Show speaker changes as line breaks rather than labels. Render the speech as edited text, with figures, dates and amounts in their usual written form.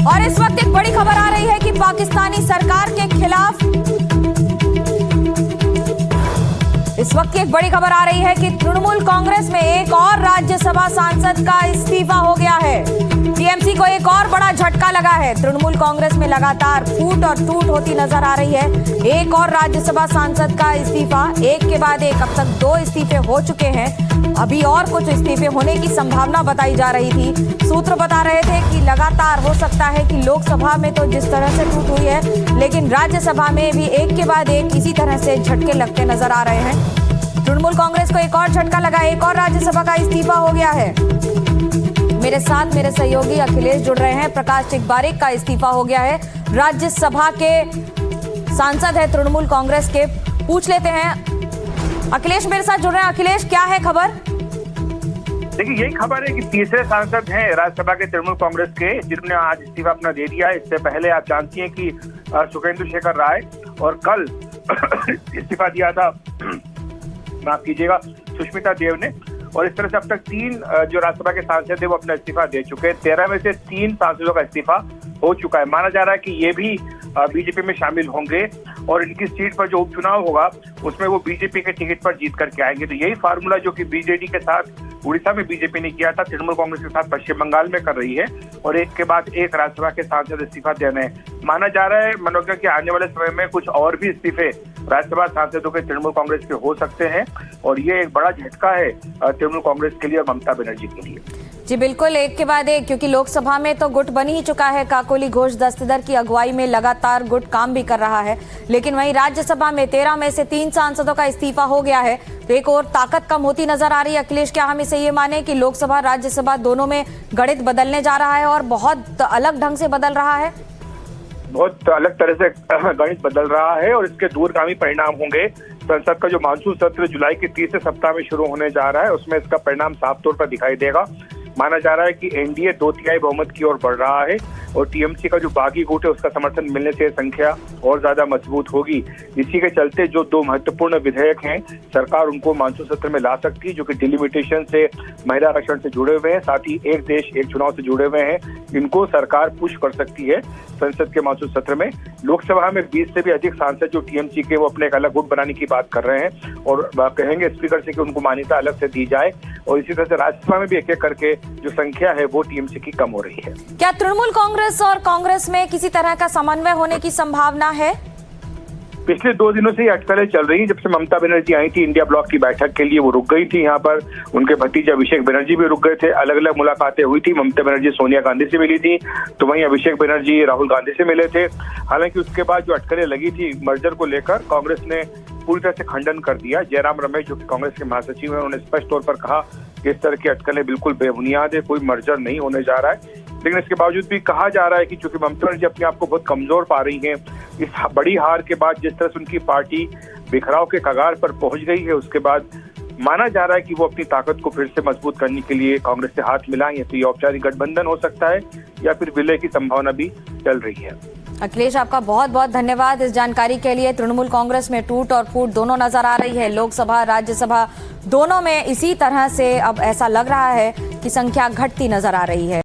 और इस वक्त एक बड़ी खबर आ रही है कि पाकिस्तानी सरकार के खिलाफ तृणमूल कांग्रेस में एक और राज्यसभा सांसद का इस्तीफा हो गया है। टीएमसी को एक और बड़ा झटका लगा है। तृणमूल कांग्रेस में लगातार फूट और टूट होती नजर आ रही है। एक और राज्यसभा सांसद का इस्तीफा, एक के बाद एक, अब तक 2 इस्तीफे हो चुके हैं। अभी और कुछ इस्तीफे होने की संभावना बताई जा रही थी। सूत्र बता रहे थे कि लगातार हो सकता है कि लोकसभा में तो जिस तरह से टूट हुई है, लेकिन राज्यसभा में भी एक के बाद एक इसी तरह से झटके लगते नजर आ रहे हैं। तृणमूल कांग्रेस को एक और झटका लगा, एक और राज्यसभा का इस्तीफा हो गया है। मेरे साथ मेरे सहयोगी अखिलेश जुड़ रहे हैं। प्रकाश चिकबारिक का इस्तीफा हो गया है। राज्यसभा के सांसद है तृणमूल कांग्रेस के, पूछ लेते हैं। अखिलेश मेरे साथ जुड़ रहे हैं। अखिलेश, क्या है खबर?
देखिए, यही खबर है कि तीसरे सांसद हैं राज्यसभा के तृणमूल कांग्रेस के, जिन्होंने आज इस्तीफा अपना दे दिया है। इससे पहले आप जानती हैं कि सुखेंदु शेखर राय और कल इस्तीफा दिया था, माफ कीजिएगा, सुष्मिता देव ने। और इस तरह से अब तक 3 जो राज्यसभा के सांसद थे वो अपना इस्तीफा दे चुके हैं। 13 में से 3 सांसदों का इस्तीफा हो चुका है। माना जा रहा है कि ये भी बीजेपी में शामिल होंगे और इनकी सीट पर जो उपचुनाव होगा उसमें वो बीजेपी के टिकट पर जीत करके आएंगे। तो यही फार्मूला जो कि बीजेडी के साथ उड़ीसा में बीजेपी ने किया था, तृणमूल कांग्रेस के साथ पश्चिम बंगाल में कर रही है, और एक के बाद एक राज्यसभा के सांसद इस्तीफा देने हैं। माना जा रहा है मनोज कि आने वाले समय में कुछ और भी इस्तीफे राज्यसभा सांसदों के तृणमूल कांग्रेस के हो सकते हैं, और ये एक बड़ा झटका है तृणमूल कांग्रेस के लिए और ममता बनर्जी के लिए।
जी बिल्कुल, एक के बाद एक, क्योंकि लोकसभा में तो गुट बन ही चुका है। काकोली घोष दस्तीदार की अगुवाई में लगातार गुट काम भी कर रहा है, लेकिन वहीं राज्यसभा में 13 में से 3 सांसदों का इस्तीफा हो गया है, तो एक और ताकत कम होती नजर आ रही है। अखिलेश, क्या हम इसे ये माने कि लोकसभा राज्यसभा दोनों में गणित बदलने जा रहा है और बहुत अलग ढंग से बदल रहा है?
बहुत अलग तरह से गणित बदल रहा है और इसके दूरगामी परिणाम होंगे। संसद का जो मानसून सत्र जुलाई के तीसरे सप्ताह में शुरू होने जा रहा है, उसमें इसका परिणाम साफ तौर पर दिखाई देगा। माना जा रहा है कि एनडीए 2/3 बहुमत की ओर बढ़ रहा है और टीएमसी का जो बागी गुट है उसका समर्थन मिलने से संख्या और ज्यादा मजबूत होगी। इसी के चलते जो 2 महत्वपूर्ण विधेयक हैं, सरकार उनको मानसून सत्र में ला सकती है, जो कि डिलिमिटेशन से, महिला आरक्षण से जुड़े हुए हैं, साथ ही एक देश एक चुनाव से जुड़े हुए हैं। इनको सरकार पुश कर सकती है संसद के मानसून सत्र में। लोकसभा में 20 से भी अधिक सांसद जो टीएमसी के, वो अपने एक अलग गुट बनाने की बात कर रहे हैं और कहेंगे स्पीकर से कि उनको मान्यता अलग से दी जाए, और इसी तरह से राज्यसभा में भी एक एक करके जो संख्या है वो टीएमसी की कम हो रही है।
क्या तृणमूल कांग्रेस और कांग्रेस में किसी तरह का समन्वय होने की संभावना है?
पिछले 2 दिनों से ये अटकलें चल रही हैं। जब से ममता बनर्जी आई थी इंडिया ब्लॉक की बैठक के लिए, वो रुक गई थी यहाँ पर। उनके भतीजे अभिषेक बनर्जी भी रुक गए थे। अलग अलग मुलाकातें हुई थी। ममता बनर्जी सोनिया गांधी से मिली थी, तो वहीं अभिषेक बनर्जी राहुल गांधी से मिले थे। हालांकि उसके बाद जो अटकलें लगी थी मर्जर को लेकर, कांग्रेस ने पूरी तरह से खंडन कर दिया। जयराम रमेश जो कि कांग्रेस के महासचिव हैं, उन्होंने स्पष्ट तौर पर कहा कि इस तरह की अटकलें बिल्कुल बेबुनियाद है, कोई मर्जर नहीं होने जा रहा है। लेकिन इसके बावजूद भी कहा जा रहा है कि चूंकि ममता बनर्जी अपने आप को बहुत कमजोर पा रही हैं, इस बड़ी हार के बाद जिस तरह से उनकी पार्टी बिखराव के कगार पर पहुंच गई है, उसके बाद माना जा रहा है कि वो अपनी ताकत को फिर से मजबूत करने के लिए कांग्रेस से हाथ मिलाएंगे। तो ये औपचारिक गठबंधन हो सकता है या फिर विलय की संभावना भी चल रही है।
अखिलेश, आपका बहुत बहुत धन्यवाद इस जानकारी के लिए। तृणमूल कांग्रेस में टूट और फूट दोनों नजर आ रही है। लोकसभा राज्यसभा दोनों में इसी तरह से अब ऐसा लग रहा है कि संख्या घटती नजर आ रही है।